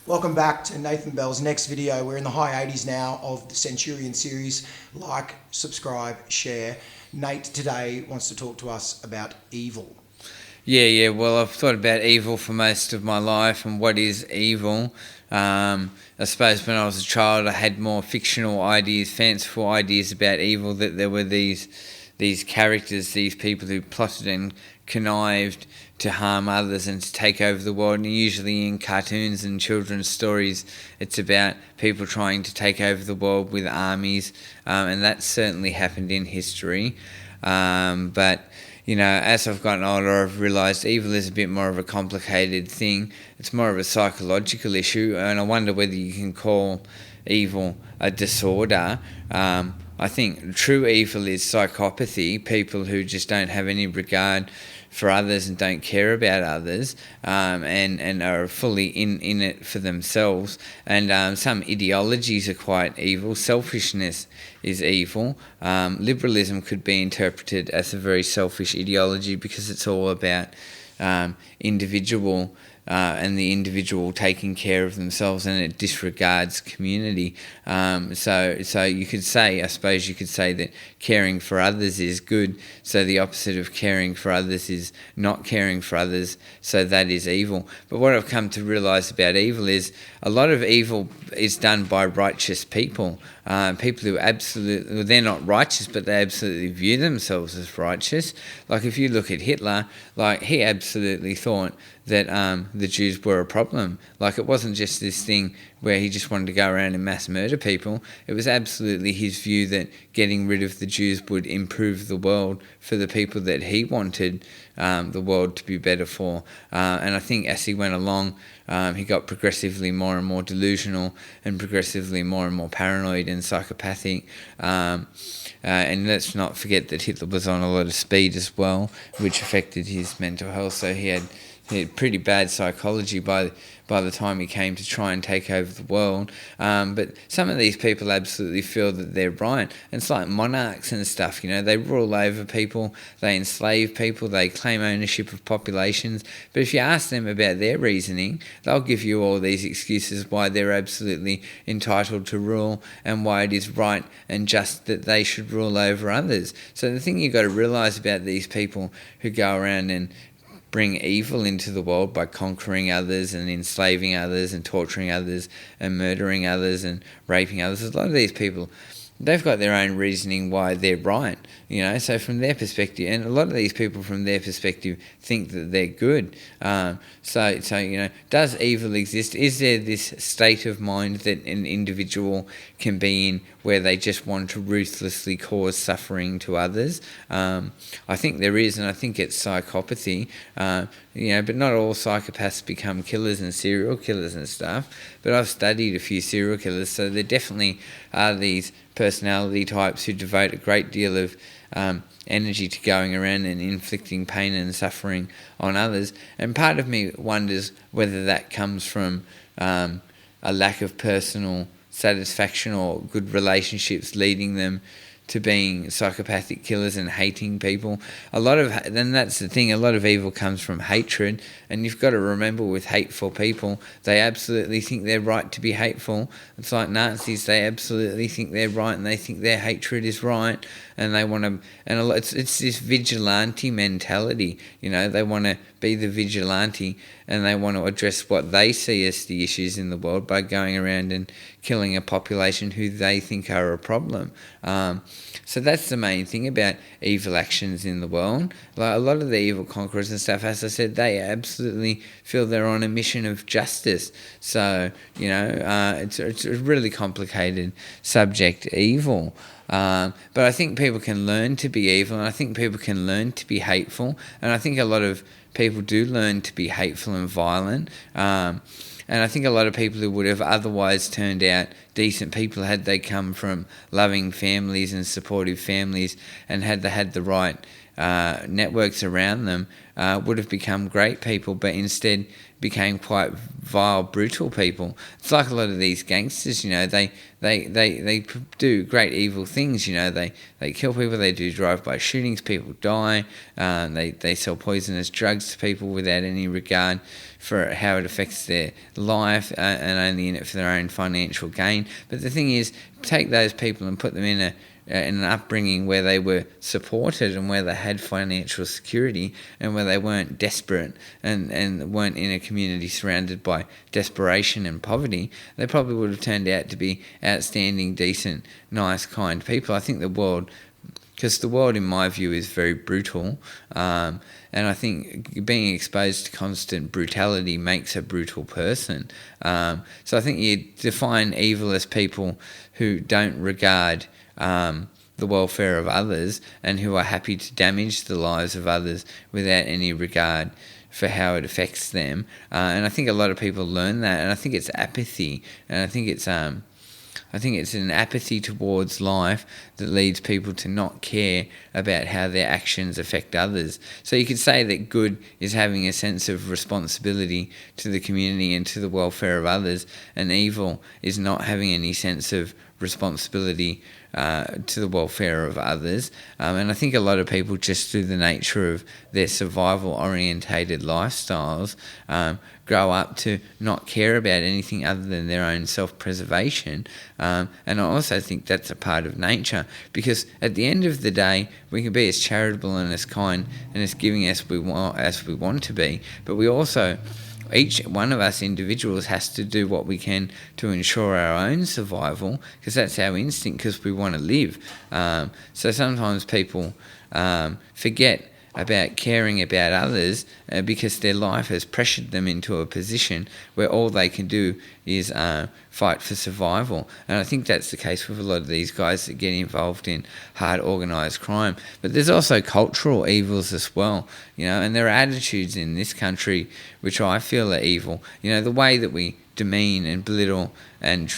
Welcome back to Nathan Bell's next video. We're in the high 80s now of the Centurion series. Like, subscribe, share. Nate today wants to talk to us about evil. Yeah. Well, I've thought about evil for most of my life and what is evil. I suppose when I was a child, I had more fictional ideas, fanciful ideas about evil, that there were these characters, these people who plotted and connived to harm others and to take over the world. And usually in cartoons and children's stories, it's about people trying to take over the world with armies, and that certainly happened in history. But as I've gotten older, I've realised evil is a bit more of a complicated thing. It's more of a psychological issue, and I wonder whether you can call evil a disorder. I think true evil is psychopathy, people who just don't have any regard for others and don't care about others, and are fully in it for themselves. And some ideologies are quite evil. Selfishness is evil. Liberalism could be interpreted as a very selfish ideology because it's all about individual and the individual taking care of themselves, and it disregards community. So you could say, I suppose you could say that caring for others is good, so the opposite of caring for others is not caring for others, so that is evil. But what I've come to realise about evil is a lot of evil is done by righteous people. People who absolutely, well, they're not righteous, but they absolutely view themselves as righteous. Like if you look at Hitler, like he absolutely thought that the Jews were a problem. Like it wasn't just this thing where he just wanted to go around and mass murder people. It was absolutely his view that getting rid of the Jews would improve the world for the people that he wanted the world to be better for. And I think as he went along, he got progressively more and more delusional and progressively more and more paranoid and psychopathic. And let's not forget that Hitler was on a lot of speed as well, which affected his mental health. So he had pretty bad psychology by the time he came to try and take over the world. But some of these people absolutely feel that they're right. And it's like monarchs and stuff, they rule over people, they enslave people, they claim ownership of populations. But if you ask them about their reasoning, they'll give you all these excuses why they're absolutely entitled to rule and why it is right and just that they should rule over others. So the thing you've got to realise about these people who go around and bring evil into the world by conquering others and enslaving others and torturing others and murdering others and raping others. A lot of these people, they've got their own reasoning why they're right, so from their perspective, and a lot of these people from their perspective think that they're good. So does evil exist? Is there this state of mind that an individual can be in where they just want to ruthlessly cause suffering to others? I think there is, and I think it's psychopathy, but not all psychopaths become killers and serial killers and stuff. But I've studied a few serial killers, so there definitely are these personality types who devote a great deal of energy to going around and inflicting pain and suffering on others. And part of me wonders whether that comes from a lack of personal satisfaction or good relationships leading them to being psychopathic killers and hating people. Then that's the thing, a lot of evil comes from hatred, and you've got to remember with hateful people, they absolutely think they're right to be hateful. It's like Nazis, they absolutely think they're right and they think their hatred is right, and they want to, and it's this vigilante mentality, they want to be the vigilante and they want to address what they see as the issues in the world by going around and killing a population who they think are a problem. So that's the main thing about evil actions in the world. Like a lot of the evil conquerors and stuff, as I said, they absolutely feel they're on a mission of justice. So, it's a really complicated subject, evil. But I think people can learn to be evil, and I think people can learn to be hateful, and I think a lot of people do learn to be hateful and violent. And I think a lot of people who would have otherwise turned out decent people had they come from loving families and supportive families, and had they had the right networks around them would have become great people, but instead became quite vile, brutal people. It's like a lot of these gangsters, they do great evil things, they kill people, they do drive-by shootings, people die, they sell poisonous drugs to people without any regard for how it affects their life, and only in it for their own financial gain. But the thing is, take those people and put them in an upbringing where they were supported and where they had financial security and where they weren't desperate and weren't in a community surrounded by desperation and poverty, they probably would have turned out to be outstanding, decent, nice, kind people. I think because the world, in my view, is very brutal, and I think being exposed to constant brutality makes a brutal person. So I think you define evil as people who don't regard the welfare of others and who are happy to damage the lives of others without any regard for how it affects them. And I think a lot of people learn that, and I think it's apathy, and I think it's an apathy towards life that leads people to not care about how their actions affect others. So you could say that good is having a sense of responsibility to the community and to the welfare of others, and evil is not having any sense of responsibility to the welfare of others. And I think a lot of people, just through the nature of their survival-orientated lifestyles, grow up to not care about anything other than their own self-preservation. And I also think that's a part of nature, because at the end of the day, we can be as charitable and as kind and as giving as we want to be, but we also, each one of us individuals, has to do what we can to ensure our own survival, because that's our instinct, because we want to live. So sometimes people forget about caring about others because their life has pressured them into a position where all they can do is fight for survival. And I think that's the case with a lot of these guys that get involved in hard organised crime. But there's also cultural evils as well, and there are attitudes in this country which I feel are evil. The way that we demean and belittle and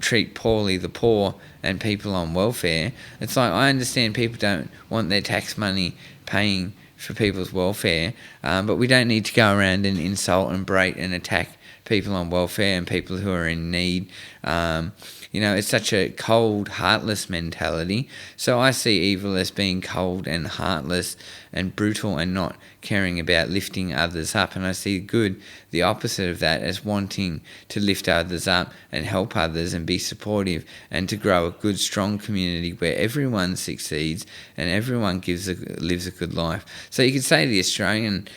treat poorly the poor and people on welfare. It's like, I understand people don't want their tax money paying for people's welfare, but we don't need to go around and insult and berate and attack people on welfare and people who are in need. It's such a cold, heartless mentality. So I see evil as being cold and heartless and brutal and not caring about lifting others up. And I see good, the opposite of that, as wanting to lift others up and help others and be supportive and to grow a good, strong community where everyone succeeds and everyone lives a good life. So you could say the Australian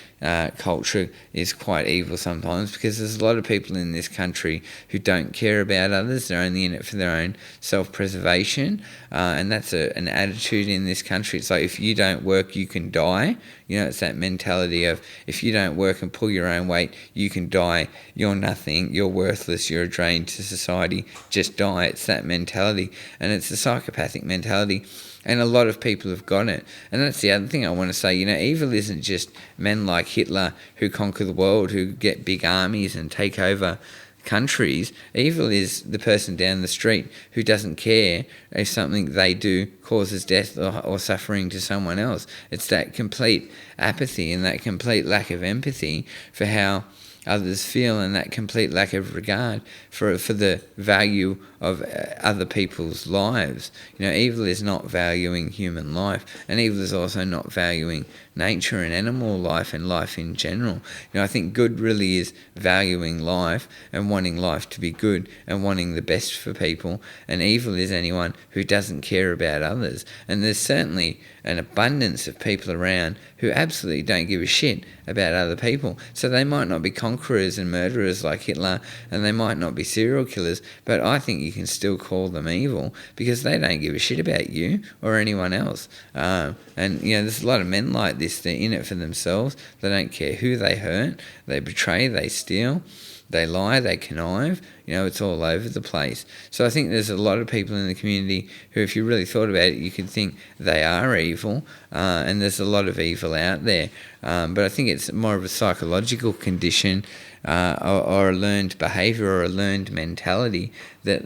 culture is quite evil sometimes, because there's a lot of people in this country who don't care about others. They're only in it for their own self-preservation, and that's an attitude in this country. It's like, if you don't work, you can die. It's that mentality of, if you don't work and pull your own weight, you can die. You're nothing. You're worthless. You're a drain to society. Just die. It's that mentality, and it's a psychopathic mentality. And a lot of people have got it. And that's the other thing I want to say. Evil isn't just men like Hitler who conquer the world, who get big armies and take over countries. Evil is the person down the street who doesn't care if something they do causes death or suffering to someone else. It's that complete apathy and that complete lack of empathy for how others feel, and that complete lack of regard for the value of other people's lives. Evil is not valuing human life, and evil is also not valuing nature and animal life and life in general. I think good really is valuing life and wanting life to be good and wanting the best for people, and evil is anyone who doesn't care about others. And there's certainly an abundance of people around who absolutely don't give a shit about other people. So they might not be conquerors and murderers like Hitler, and they might not be serial killers, but I think you can still call them evil because they don't give a shit about you or anyone else. And there's a lot of men like this. They're in it for themselves. They don't care who they hurt. They betray. They steal. they lie, they connive, it's all over the place. So I think there's a lot of people in the community who, if you really thought about it, you could think they are evil, and there's a lot of evil out there. But I think it's more of a psychological condition, or a learned behaviour, or a learned mentality that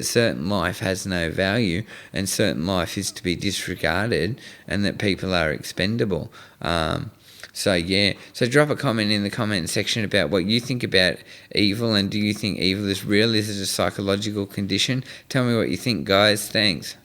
certain life has no value and certain life is to be disregarded, and that people are expendable. So drop a comment in the comment section about what you think about evil, and do you think evil is real? Is it a psychological condition? Tell me what you think, guys. Thanks.